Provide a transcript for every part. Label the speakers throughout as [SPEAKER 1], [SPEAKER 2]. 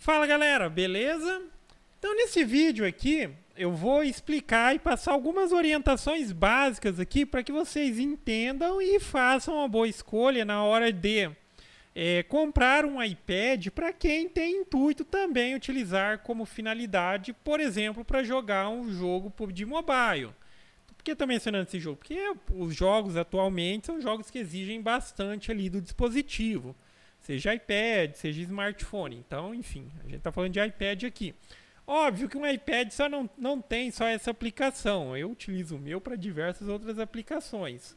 [SPEAKER 1] Fala galera, beleza? Então nesse vídeo aqui eu vou explicar e passar algumas orientações básicas aqui para que vocês entendam e façam uma boa escolha na hora de comprar um iPad para quem tem intuito também utilizar como finalidade, por exemplo, para jogar um jogo de mobile. Por que estou mencionando esse jogo? Porque os jogos atualmente são jogos que exigem bastante ali do dispositivo. Seja iPad, seja smartphone. Então, enfim, a gente está falando de iPad aqui. Óbvio que um iPad só não tem só essa aplicação. Eu utilizo o meu para diversas outras aplicações.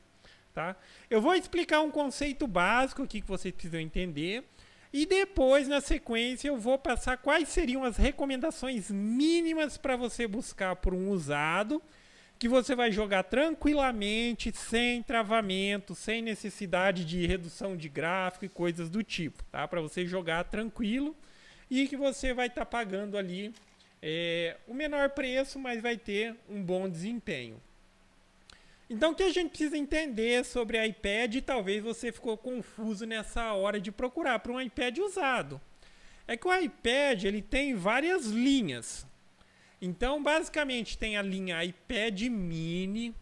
[SPEAKER 1] Tá? Eu vou explicar um conceito básico aqui que vocês precisam entender. E depois, na sequência, eu vou passar quais seriam as recomendações mínimas para você buscar por um usado que você vai jogar tranquilamente, sem travamento, sem necessidade de redução de gráfico e coisas do tipo, tá? Para você jogar tranquilo e que você vai estar pagando ali o menor preço, mas vai ter um bom desempenho. Então, o que a gente precisa entender sobre iPad, e talvez você ficou confuso nessa hora de procurar por um iPad usado, é que o iPad ele tem várias linhas. Então, basicamente, tem a linha iPad mini,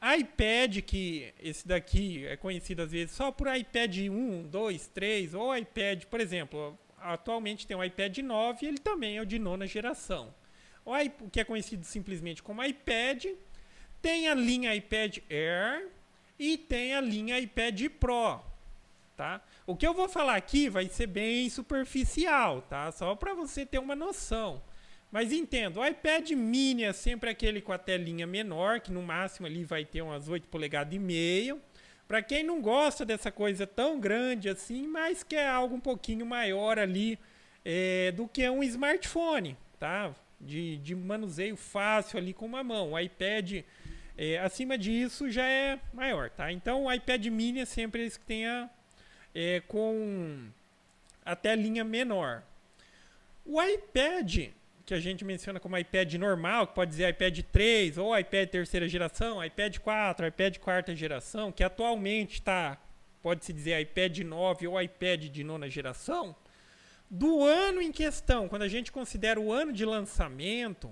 [SPEAKER 1] iPad, que esse daqui é conhecido às vezes só por iPad 1, 2, 3, ou iPad, por exemplo, atualmente tem o iPad 9 e ele também é o de nona geração. O que é conhecido simplesmente como iPad, tem a linha iPad Air e tem a linha iPad Pro. Tá? O que eu vou falar aqui vai ser bem superficial, tá? Só para você ter uma noção. Mas entendo, o iPad mini é sempre aquele com a telinha menor, que no máximo ali vai ter umas 8 polegadas e meio. Para quem não gosta dessa coisa tão grande assim, mas quer algo um pouquinho maior ali do que um smartphone, tá? De manuseio fácil ali com uma mão. O iPad acima disso já é maior, tá? Então o iPad mini é sempre esse que tenha com a telinha menor. O iPad que a gente menciona como iPad normal, que pode dizer iPad 3, ou iPad terceira geração, iPad 4, iPad quarta geração, que atualmente pode-se dizer iPad 9 ou iPad de nona geração, do ano em questão, quando a gente considera o ano de lançamento,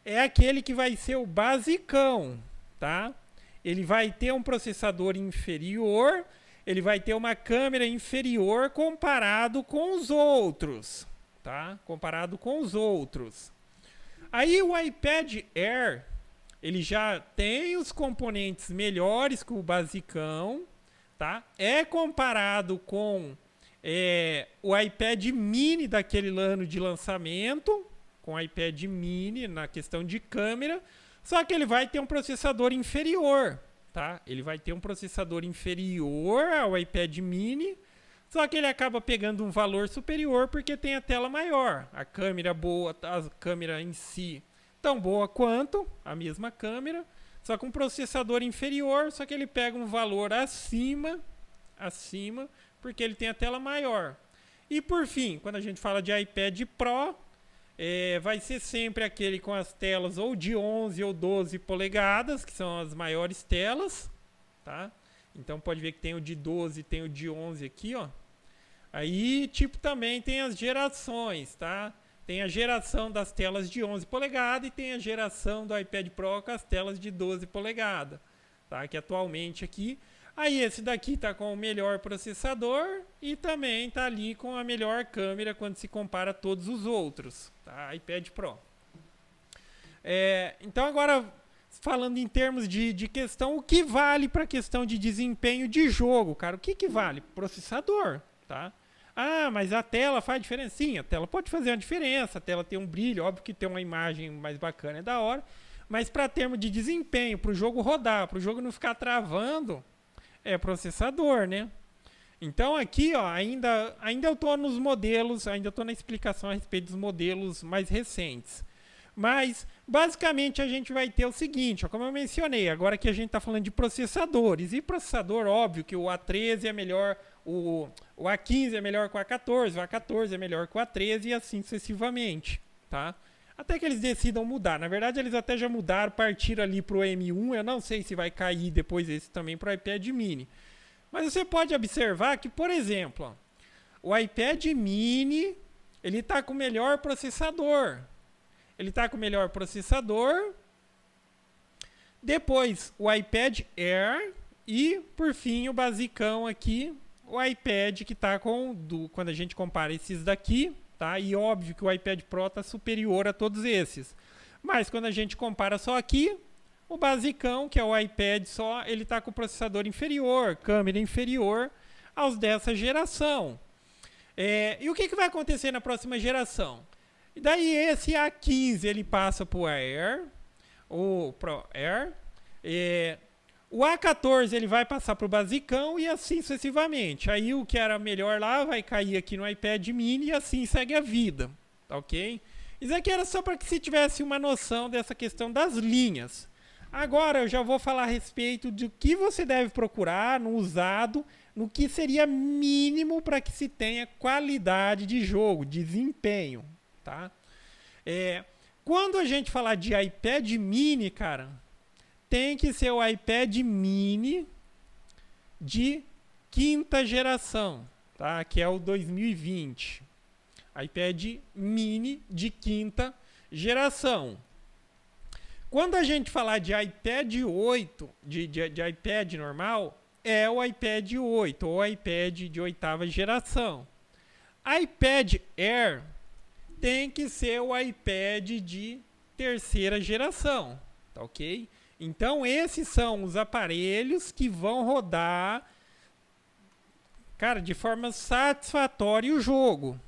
[SPEAKER 1] é aquele que vai ser o basicão, tá? Ele vai ter um processador inferior, ele vai ter uma câmera inferior comparado com os outros. Tá? Comparado com os outros. Aí o iPad Air, ele já tem os componentes melhores que o basicão, tá? É comparado com o iPad mini daquele ano de lançamento, com o iPad mini na questão de câmera, só que ele vai ter um processador inferior, tá? Ele vai ter um processador inferior ao iPad mini, só que ele acaba pegando um valor superior porque tem a tela maior. A câmera boa, a câmera em si tão boa quanto a mesma câmera, só com um processador inferior, só que ele pega um valor acima, porque ele tem a tela maior. E por fim, quando a gente fala de iPad Pro, vai ser sempre aquele com as telas ou de 11 ou 12 polegadas, que são as maiores telas, tá? Então pode ver que tem o de 12, tem o de 11 aqui, ó. Aí, também tem as gerações, tá? Tem a geração das telas de 11 polegadas e tem a geração do iPad Pro com as telas de 12 polegadas, tá? Que atualmente aqui. Aí esse daqui tá com o melhor processador e também tá ali com a melhor câmera quando se compara a todos os outros, tá? iPad Pro. Então agora, falando em termos de questão, o que vale para a questão de desempenho de jogo, cara? O que vale? Processador, tá? Ah, mas a tela faz diferença? Sim, a tela pode fazer uma diferença, a tela tem um brilho, óbvio que tem uma imagem mais bacana, é da hora, mas para termos de desempenho, para o jogo rodar, para o jogo não ficar travando, é processador, né? Então aqui, ó, ainda eu estou nos modelos, ainda estou na explicação a respeito dos modelos mais recentes. Mas, basicamente, a gente vai ter o seguinte, ó, como eu mencionei, agora que a gente está falando de processadores. E processador, óbvio que o A13 é melhor, o A15 é melhor que o A14, o A14 é melhor que o A13 e assim sucessivamente, tá? Até que eles decidam mudar. Na verdade, eles até já mudaram, partiram ali para o M1. Eu não sei se vai cair depois esse também para o iPad mini. Mas você pode observar que, por exemplo, ó, o iPad mini ele está com o melhor processador. Ele está com o melhor processador. Depois, o iPad Air. E, por fim, o basicão aqui, o iPad que está quando a gente compara esses daqui, tá? E óbvio que o iPad Pro está superior a todos esses. Mas quando a gente compara só aqui, o basicão, que é o iPad só, ele está com o processador inferior, câmera inferior aos dessa geração. E o que vai acontecer na próxima geração? E daí esse A15 ele passa para o Air, o Pro Air. O A14 ele vai passar para o basicão e assim sucessivamente. Aí o que era melhor lá vai cair aqui no iPad mini e assim segue a vida. Tá ok? Isso aqui era só para que se tivesse uma noção dessa questão das linhas. Agora eu já vou falar a respeito de o que você deve procurar no usado, no que seria mínimo para que se tenha qualidade de jogo, desempenho. Tá? Quando a gente falar de iPad mini, cara, tem que ser o iPad mini de quinta geração, tá? Que é o 2020. iPad mini de quinta geração. Quando a gente falar de iPad 8, de iPad normal, é o iPad 8 ou iPad de oitava geração. iPad Air tem que ser o iPad de terceira geração, tá ok? Então, esses são os aparelhos que vão rodar, cara, de forma satisfatória o jogo.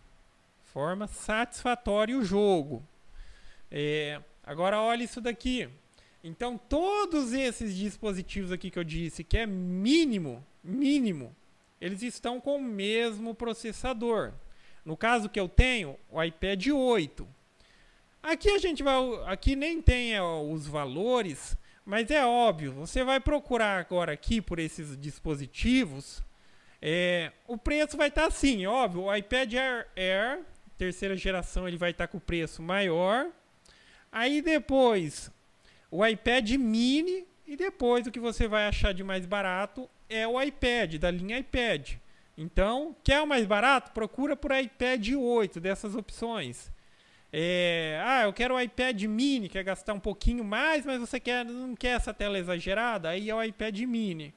[SPEAKER 1] Agora, olha isso daqui. Então, todos esses dispositivos aqui que eu disse, que é mínimo, eles estão com o mesmo processador. No caso que eu tenho, o iPad 8. Aqui nem tem os valores, mas é óbvio, você vai procurar agora aqui por esses dispositivos, o preço vai estar assim, óbvio, o iPad Air, terceira geração, ele vai estar com o preço maior. Aí depois, o iPad mini, e depois o que você vai achar de mais barato é o iPad, da linha iPad. Então, quer o mais barato? Procura por iPad 8, dessas opções. Eu quero o iPad mini, quer gastar um pouquinho mais, mas você não quer essa tela exagerada? Aí é o iPad mini.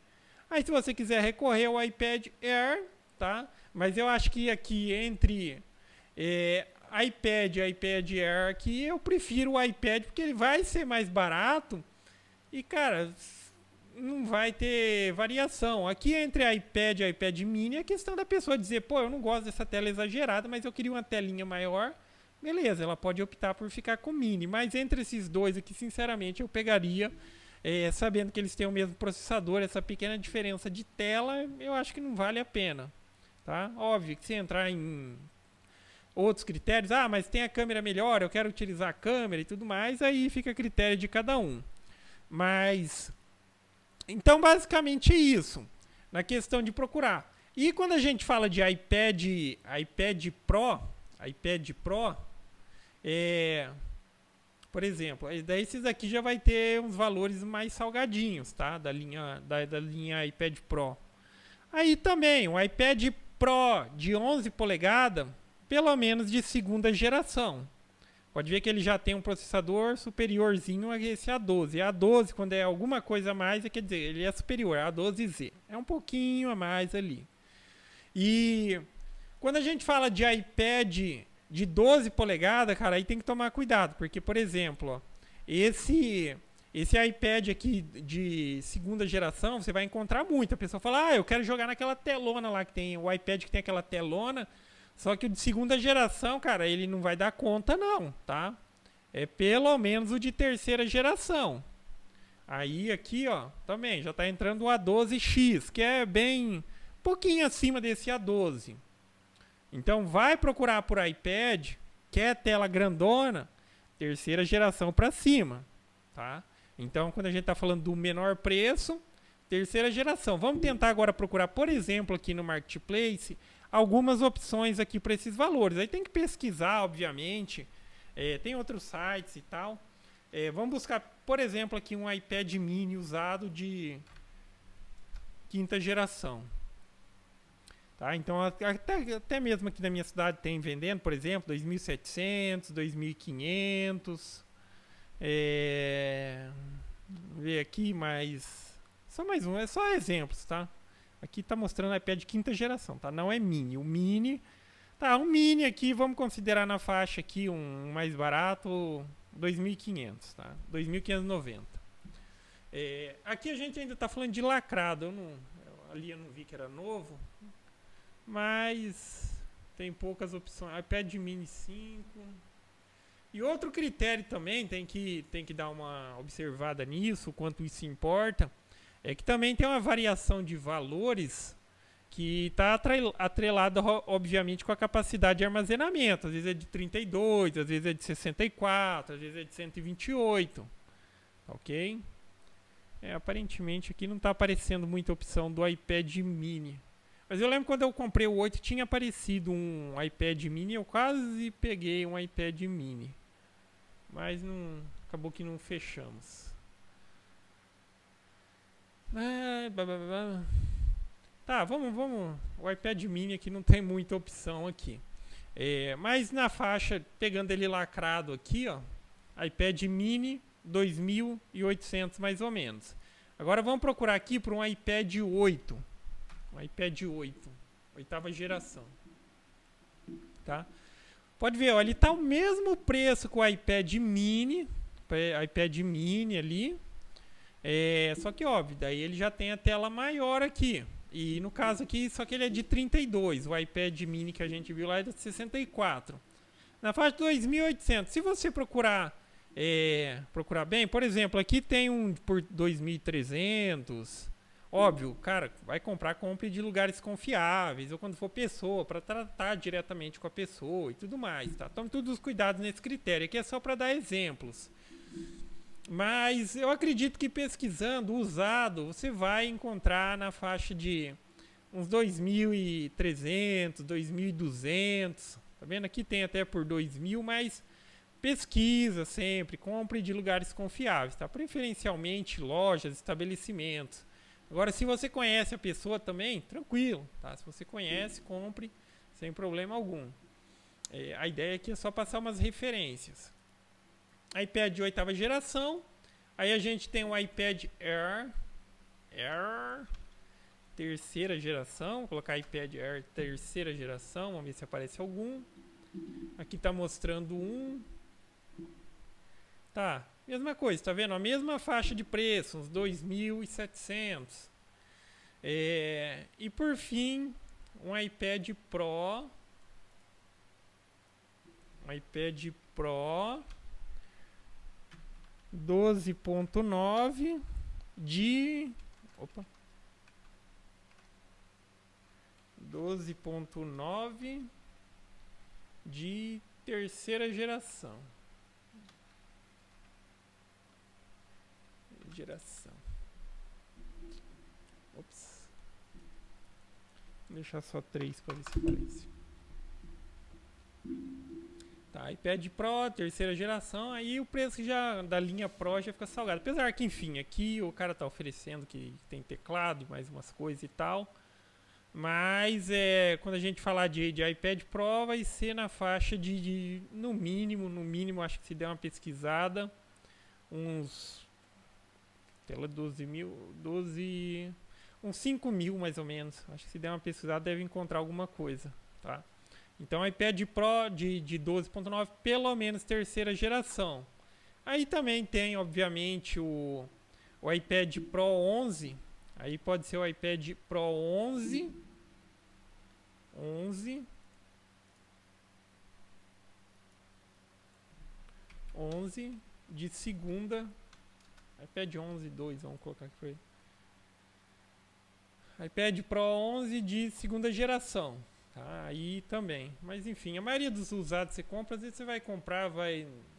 [SPEAKER 1] Aí se você quiser recorrer ao iPad Air, tá? Mas eu acho que aqui entre iPad e iPad Air aqui, eu prefiro o iPad porque ele vai ser mais barato e, cara, não vai ter variação. Aqui entre iPad e iPad mini é a questão da pessoa dizer, pô, eu não gosto dessa tela exagerada, mas eu queria uma telinha maior. Beleza, ela pode optar por ficar com mini, mas entre esses dois aqui, sinceramente, eu pegaria, sabendo que eles têm o mesmo processador, essa pequena diferença de tela, eu acho que não vale a pena, tá? Óbvio que se entrar em outros critérios, mas tem a câmera melhor, eu quero utilizar a câmera e tudo mais, aí fica a critério de cada um. Mas, então basicamente é isso, na questão de procurar. E quando a gente fala de iPad Pro, por exemplo, daí esses aqui já vai ter uns valores mais salgadinhos, tá? Da linha iPad Pro. Aí também, o iPad Pro de 11 polegadas, pelo menos de segunda geração. Pode ver que ele já tem um processador superiorzinho a esse A12. A12, quando é alguma coisa a mais, quer dizer, ele é superior a A12Z. É um pouquinho a mais ali. E quando a gente fala de iPad de 12 polegadas, cara, aí tem que tomar cuidado, porque, por exemplo, ó, esse iPad aqui de segunda geração, você vai encontrar muito. A pessoa fala, eu quero jogar naquela telona lá que tem, o iPad que tem aquela telona, só que o de segunda geração, cara, ele não vai dar conta não, tá? É pelo menos o de terceira geração. Aí aqui, ó, também já tá entrando o A12X, que é bem pouquinho acima desse A12. Então vai procurar por iPad, quer tela grandona, terceira geração para cima, tá? Então quando a gente está falando do menor preço, terceira geração. Vamos tentar agora procurar, por exemplo, aqui no Marketplace, algumas opções aqui para esses valores. Aí tem que pesquisar, obviamente, tem outros sites e tal. Vamos buscar, por exemplo, aqui um iPad mini usado de quinta geração. Tá? Então, até mesmo aqui na minha cidade tem vendendo, por exemplo, 2.700, 2.500. Vamos ver aqui mais. Só mais um, é só exemplos, tá? Aqui tá mostrando iPad de quinta geração, tá? Não é mini. O mini. Tá, um mini aqui, vamos considerar na faixa aqui um mais barato, 2.500, tá? 2.590. Aqui a gente ainda tá falando de lacrado. Ali eu não vi que era novo. Mas tem poucas opções. iPad mini 5. E outro critério também, tem que dar uma observada nisso, o quanto isso importa, é que também tem uma variação de valores que está atrelada, obviamente, com a capacidade de armazenamento. Às vezes é de 32, às vezes é de 64, às vezes é de 128. Ok? Aparentemente aqui não está aparecendo muita opção do iPad mini. Mas eu lembro quando eu comprei o 8, tinha aparecido um iPad mini, eu quase peguei um iPad mini. Mas não, acabou que não fechamos. Tá, vamos. O iPad mini aqui não tem muita opção aqui. Mas na faixa, pegando ele lacrado aqui, ó, iPad mini 2.800 mais ou menos. Agora vamos procurar aqui por um iPad 8. Um iPad 8, oitava geração. Tá? Pode ver, ó, ele tá o mesmo preço que o iPad mini ali. Só que óbvio, daí ele já tem a tela maior aqui. E no caso aqui, só que ele é de 32. O iPad mini que a gente viu lá é de 64. Na faixa de 2.800. Se você procurar bem, por exemplo, aqui tem um por 2.300. Óbvio, cara, vai compre de lugares confiáveis, ou quando for pessoa, para tratar diretamente com a pessoa e tudo mais, tá? Tome todos os cuidados nesse critério. Aqui é só para dar exemplos. Mas eu acredito que pesquisando usado, você vai encontrar na faixa de uns 2.300, 2.200. Tá vendo? Aqui tem até por 2.000, mas pesquisa sempre, compre de lugares confiáveis, tá? Preferencialmente lojas, estabelecimentos. Agora, se você conhece a pessoa também, tranquilo, tá? Se você conhece, compre sem problema algum. A ideia aqui é só passar umas referências. iPad de oitava geração. Aí a gente tem o iPad Air terceira geração. Vou colocar iPad Air terceira geração. Vamos ver se aparece algum. Aqui está mostrando um. Tá, mesma coisa, tá vendo? A mesma faixa de preço, uns 2.700. E por fim, um iPad Pro. Um iPad Pro 12.9 de 12.9 de terceira geração. Ops. Vou deixar só 3 para ver se aparece. Tá, iPad Pro, terceira geração, aí o preço já da linha Pro já fica salgado. Apesar que, enfim, aqui o cara tá oferecendo que tem teclado e mais umas coisas e tal. Mas quando a gente falar de iPad Pro, vai ser na faixa de no mínimo, acho que se der uma pesquisada, uns tela 12 uns 5.000 mais ou menos. Acho que se der uma pesquisada deve encontrar alguma coisa, tá? Então iPad Pro de 12.9, pelo menos terceira geração. Aí também tem, obviamente, o iPad Pro 11. Aí pode ser o iPad Pro 11 de segunda. iPad 11 2, vamos colocar aqui foi. iPad Pro 11 de segunda geração. Tá, aí também. Mas enfim, a maioria dos usados você compra, às vezes você vai comprar,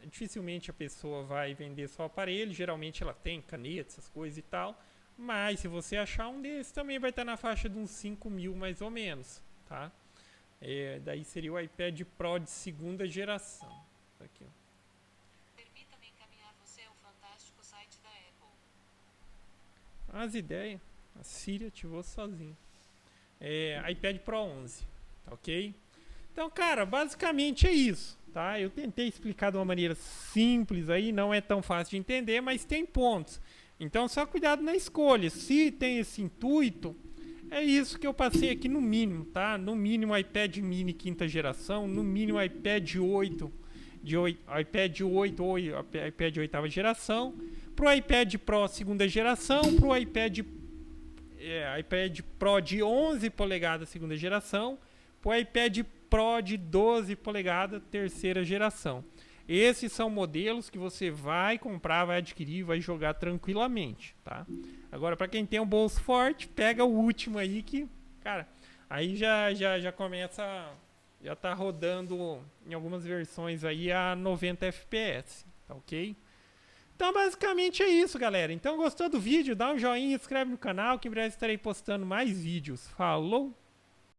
[SPEAKER 1] dificilmente a pessoa vai vender só o aparelho. Geralmente ela tem caneta, essas coisas e tal. Mas se você achar um desses, também vai estar na faixa de uns 5.000 mais ou menos, tá? Daí seria o iPad Pro de segunda geração. Tá aqui, ó.
[SPEAKER 2] Permita-me encaminhar você ao fantástico site da Apple.
[SPEAKER 1] As ideias, a Siri ativou sozinho. iPad Pro 11, tá ok? Então, cara, basicamente é isso, tá? Eu tentei explicar de uma maneira simples aí, não é tão fácil de entender, mas tem pontos. Então, só cuidado na escolha. Se tem esse intuito, é isso que eu passei aqui no mínimo, tá? No mínimo iPad mini quinta geração, no mínimo iPad 8, iPad 8 ou iPad oitava geração, pro iPad Pro segunda geração, pro iPad Pro de 11 polegadas segunda geração, pro iPad Pro de 12 polegadas terceira geração. Esses são modelos que você vai comprar, vai adquirir, vai jogar tranquilamente, tá? Agora, para quem tem um bolso forte, pega o último aí que, cara, aí já começa, já tá rodando em algumas versões aí a 90 FPS, tá ok? Então, basicamente é isso, galera. Então, gostou do vídeo? Dá um joinha, inscreve no canal que em breve estarei postando mais vídeos. Falou!